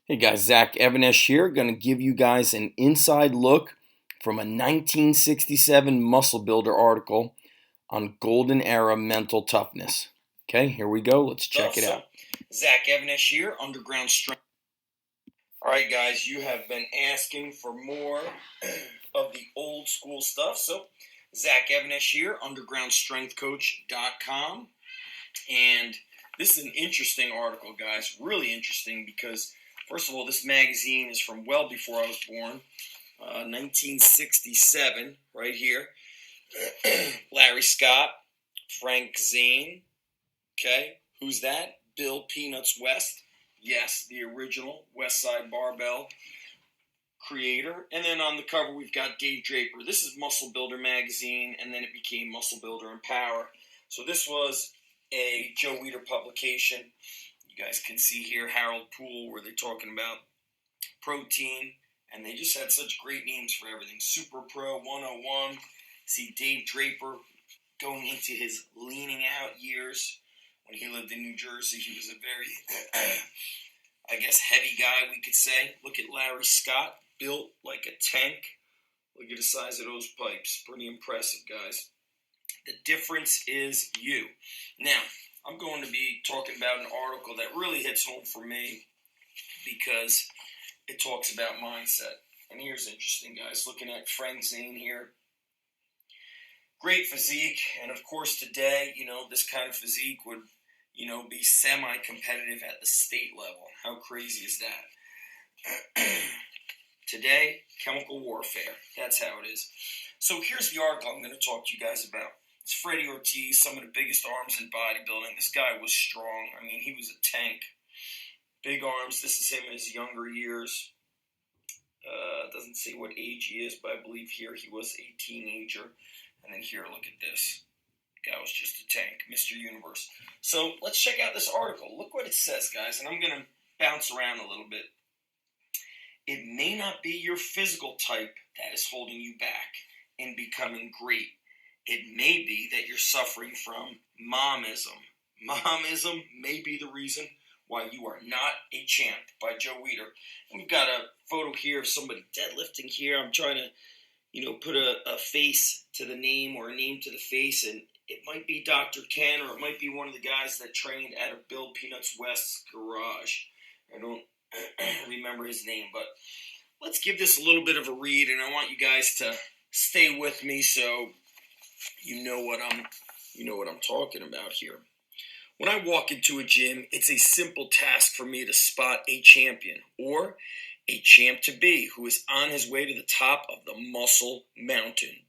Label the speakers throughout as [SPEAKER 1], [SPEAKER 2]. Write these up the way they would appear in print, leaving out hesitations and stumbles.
[SPEAKER 1] Hey guys, Zach Evanesh here, going to give you guys an inside look from a 1967 Muscle Builder article on Golden Era mental toughness. Okay, here we go. Let's check it out. Zach Evanesh here, Underground Strength. All right, guys, you have been asking for more of the old school stuff. So, Zach Evanesh here, undergroundstrengthcoach.com. And this is an interesting article, guys. Really interesting because, first of all, this magazine is from well before I was born, 1967, right here. Larry Scott, Frank Zane, okay? Who's that? Bill Peanuts West. Yes, the original West Side Barbell creator. And then on the cover, we've got Dave Draper. This is Muscle Builder magazine, and then it became Muscle Builder and Power. So this was a Joe Weider publication. You guys can see here Harold Poole, where they're talking about protein, and they just had such great names for everything. Super Pro 101. See Dave Draper going into his leaning out years when he lived in New Jersey. He was a very, I guess, heavy guy, we could say. Look at Larry Scott, built like a tank. Look at the size of those pipes. Pretty impressive, guys. The difference is you. Now, I'm going to be talking about an article that really hits home for me because it talks about mindset. And here's interesting, guys. Looking at Frank Zane here. Great physique. And, of course, today, this kind of physique would, be semi-competitive at the state level. How crazy is that? Today, chemical warfare. That's how it is. So here's the article I'm going to talk to you guys about. It's Freddie Ortiz, some of the biggest arms in bodybuilding. This guy was strong. I mean, he was a tank. Big arms. This is him in his younger years. Doesn't say what age he is, but I believe here he was a teenager. And then here, look at this. The guy was just a tank. Mr. Universe. So let's check out this article. Look what it says, guys. And I'm going to bounce around a little bit. It may not be your physical type that is holding you back in becoming great. It may be that you're suffering from momism. Momism may be the reason why you are not a champ, by Joe Weider. And we've got a photo here of somebody deadlifting here. I'm trying to, put a face to the name or a name to the face, and it might be Dr. Ken or it might be one of the guys that trained out of Bill Peanuts West's garage. I don't remember his name, but let's give this a little bit of a read, and I want you guys to stay with me so you know what I'm talking about here. When I walk into a gym, it's a simple task for me to spot a champion or a champ to be who is on his way to the top of the muscle mountain.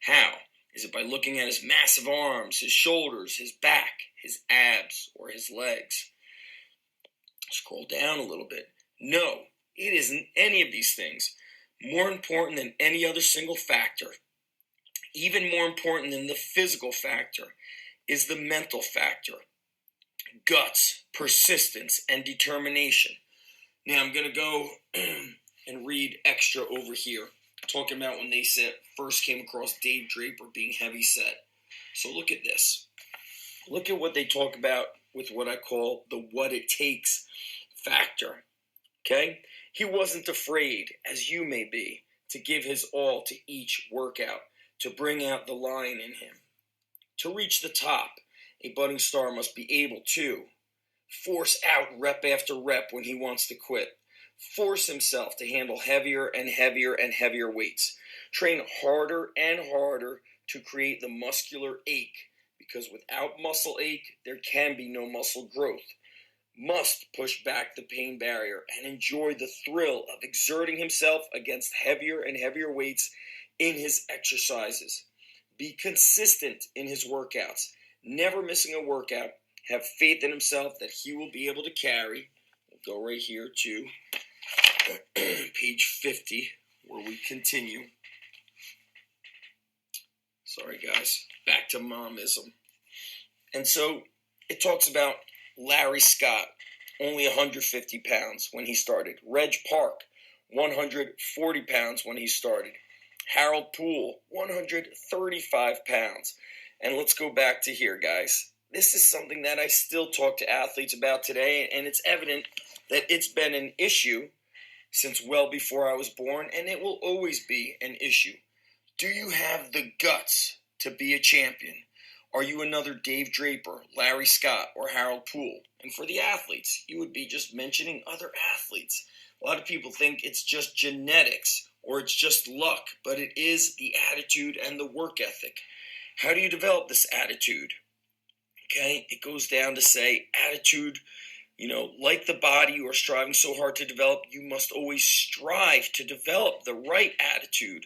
[SPEAKER 1] How? Is it by looking at his massive arms, his shoulders, his back, his abs, or his legs? Scroll down a little bit. No, it isn't any of these things. More important than any other single factor, even more important than the physical factor, is the mental factor. Guts, persistence, and determination. Now I'm going to go and read extra over here, talking about when they first came across Dave Draper being heavy set. So look at this. Look at what they talk about with what I call the what it takes factor. Okay? He wasn't afraid, as you may be, to give his all to each workout, to bring out the lion in him. To reach the top, a budding star must be able to force out rep after rep when he wants to quit. Force himself to handle heavier and heavier and heavier weights. Train harder and harder to create the muscular ache, because without muscle ache, there can be no muscle growth. Must push back the pain barrier and enjoy the thrill of exerting himself against heavier and heavier weights in his exercises. Be consistent in his workouts, never missing a workout. Have faith in himself that he will be able to carry. We'll go right here to page 50, where we continue. Sorry, guys. Back to momism. And so it talks about Larry Scott, only 150 pounds when he started. Reg Park, 140 pounds when he started. Harold Poole, 135 pounds. And let's go back to here, guys. this is something that I still talk to athletes about today, and it's evident that it's been an issue since well before I was born, and it will always be an issue. Do you have the guts to be a champion? Are you another Dave Draper, Larry Scott, or Harold Poole? And for the athletes, you would be just mentioning other athletes. A lot of people think it's just genetics or it's just luck, but it is the attitude and the work ethic. How do you develop this attitude? Okay, it goes down to say attitude, like the body you are striving so hard to develop, you must always strive to develop the right attitude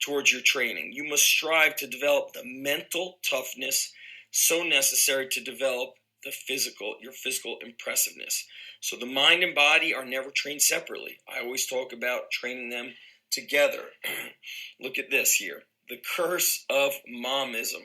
[SPEAKER 1] towards your training. You must strive to develop the mental toughness so necessary to develop your physical impressiveness. So the mind and body are never trained separately. I always talk about training them together. Look at this here. The curse of Mom Ism.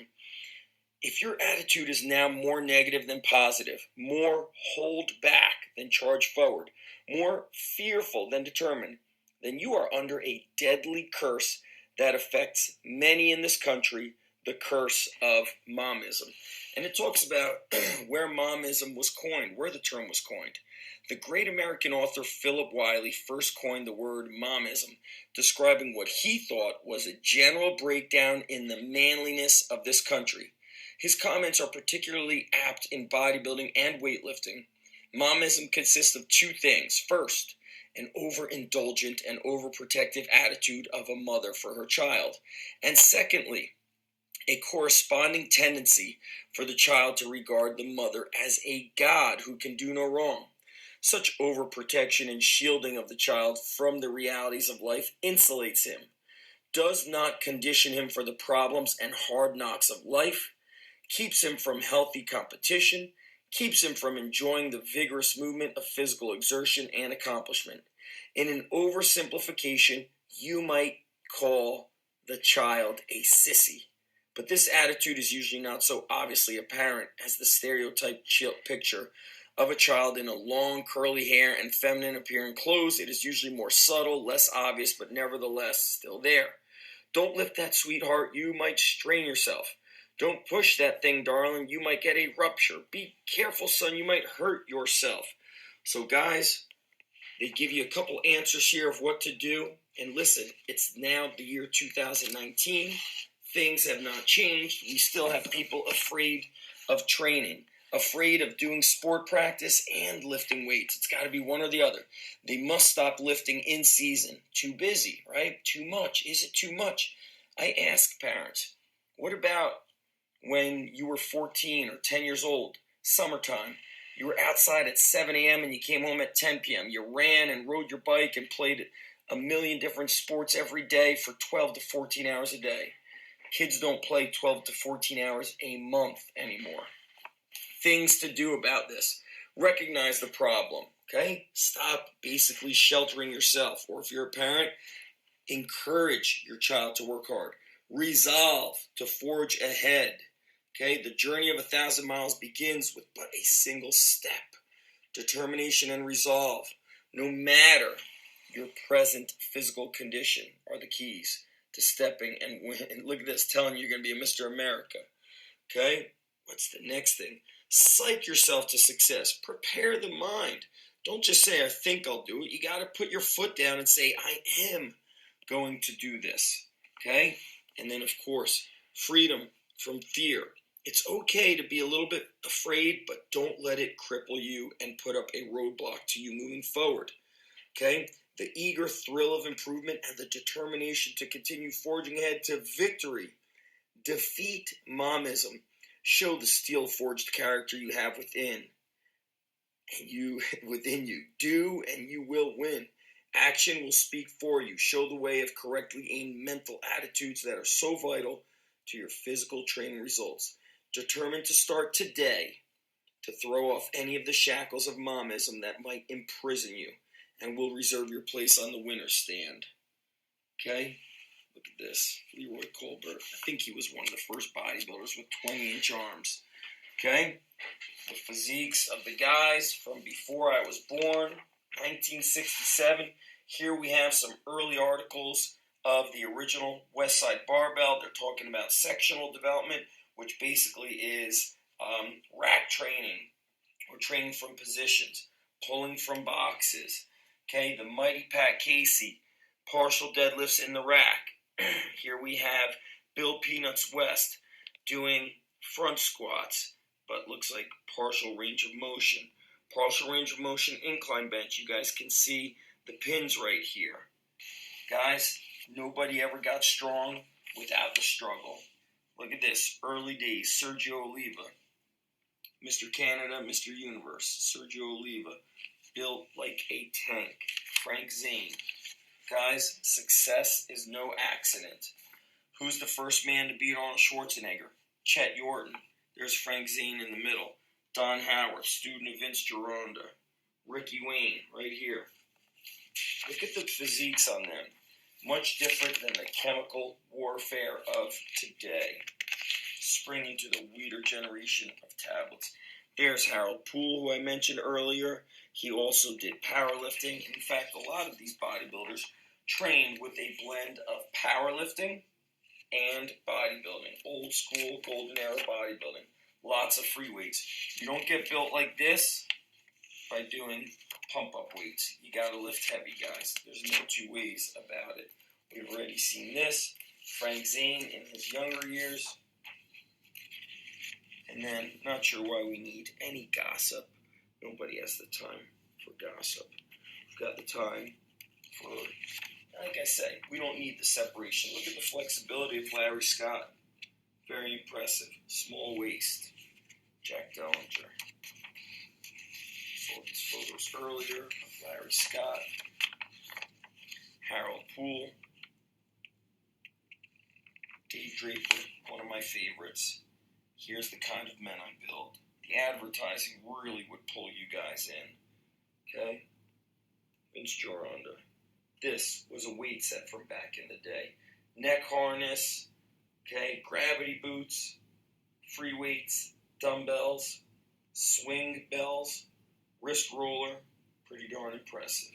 [SPEAKER 1] If your attitude is now more negative than positive, more hold back than charge forward, more fearful than determined, then you are under a deadly curse that affects many in this country, the curse of Momism. And it talks about where Momism was coined, where the term was coined. The great American author Philip Wiley first coined the word Momism, describing what he thought was a general breakdown in the manliness of this country. His comments are particularly apt in bodybuilding and weightlifting. Momism consists of two things. First, an overindulgent and overprotective attitude of a mother for her child. And secondly, a corresponding tendency for the child to regard the mother as a god who can do no wrong. Such overprotection and shielding of the child from the realities of life insulates him, does not condition him for the problems and hard knocks of life, keeps him from healthy competition, keeps him from enjoying the vigorous movement of physical exertion and accomplishment. In an oversimplification, you might call the child a sissy. But this attitude is usually not so obviously apparent as the stereotyped picture of a child in a long curly hair and feminine appearing clothes. It is usually more subtle, less obvious, but nevertheless still there. Don't lift that, sweetheart, you might strain yourself. Don't push that thing, darling, you might get a rupture. Be careful, son, you might hurt yourself. So guys, they give you a couple answers here of what to do. And listen, it's now the year 2019. Things have not changed. We still have people afraid of training, afraid of doing sport practice and lifting weights. It's got to be one or the other. They must stop lifting in season. Too busy, right? Too much. Is it too much? I ask parents, what about when you were 14 or 10 years old, summertime? You were outside at 7 a.m. and you came home at 10 p.m. You ran and rode your bike and played a million different sports every day for 12 to 14 hours a day. Kids don't play 12 to 14 hours a month anymore. Things to do about this. Recognize the problem, okay? Stop basically sheltering yourself. Or if you're a parent, encourage your child to work hard. Resolve to forge ahead. Okay, the journey of 1,000 miles begins with but a single step. Determination and resolve, no matter your present physical condition, are the keys to stepping and win. And look at this, telling you you're going to be a Mr. America. Okay, what's the next thing? Psych yourself to success. Prepare the mind. Don't just say, I think I'll do it. You got to put your foot down and say, I am going to do this. Okay, and then, of course, freedom from fear. It's okay to be a little bit afraid, but don't let it cripple you and put up a roadblock to you moving forward. Okay? The eager thrill of improvement and the determination to continue forging ahead to victory. Defeat Momism. Show the steel-forged character you have within you. Do and you will win. Action will speak for you. Show the way of correctly aimed mental attitudes that are so vital to your physical training results. Determined to start today to throw off any of the shackles of Momism that might imprison you and will reserve your place on the winner's stand. Okay? Look at this. Leroy Colbert. I think he was one of the first bodybuilders with 20-inch arms. Okay? The physiques of the guys from before I was born, 1967. Here we have some early articles of the original West Side Barbell. They're talking about sectional development, which basically is rack training, or training from positions, pulling from boxes. Okay, the mighty Pat Casey, partial deadlifts in the rack. Here we have Bill Peanuts West doing front squats, but looks like partial range of motion. Partial range of motion incline bench. You guys can see the pins right here. Guys, nobody ever got strong without the struggle. Look at this, early days, Sergio Oliva. Mr. Canada, Mr. Universe, Sergio Oliva, built like a tank. Frank Zane. Guys, success is no accident. Who's the first man to beat Arnold Schwarzenegger? Chet Yorton. There's Frank Zane in the middle. Don Howard, student of Vince Gironda. Ricky Wayne, right here. Look at the physiques on them. Much different than the chemical warfare of today. Spring into the weeder generation of tablets. There's Harold Poole, who I mentioned earlier. He also did powerlifting. In fact, a lot of these bodybuilders trained with a blend of powerlifting and bodybuilding. Old school, golden era bodybuilding. Lots of free weights. You don't get built like this by doing pump-up weights. You gotta lift heavy, guys. There's no two ways about it. We've already seen this. Frank Zane in his younger years. And then, not sure why we need any gossip. Nobody has the time for gossip. We've got the time for, like I say, we don't need the separation. Look at the flexibility of Larry Scott. Very impressive. Small waist. Jack Dellinger. Saw these photos earlier of Larry Scott. Harold Poole. Dave Draper, one of my favorites. Here's the kind of men I build. The advertising really would pull you guys in. Okay? Vince Gironda. This was a weight set from back in the day. Neck harness, okay, gravity boots, free weights, dumbbells, swing bells, wrist roller. Pretty darn impressive.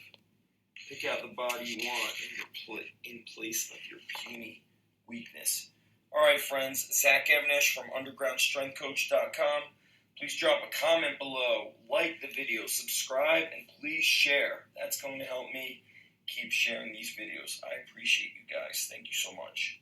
[SPEAKER 1] Pick out the body you want in place of your puny weakness. All right, friends, Zach Evanish from UndergroundStrengthCoach.com. Please drop a comment below, like the video, subscribe, and please share. That's going to help me keep sharing these videos. I appreciate you guys. Thank you so much.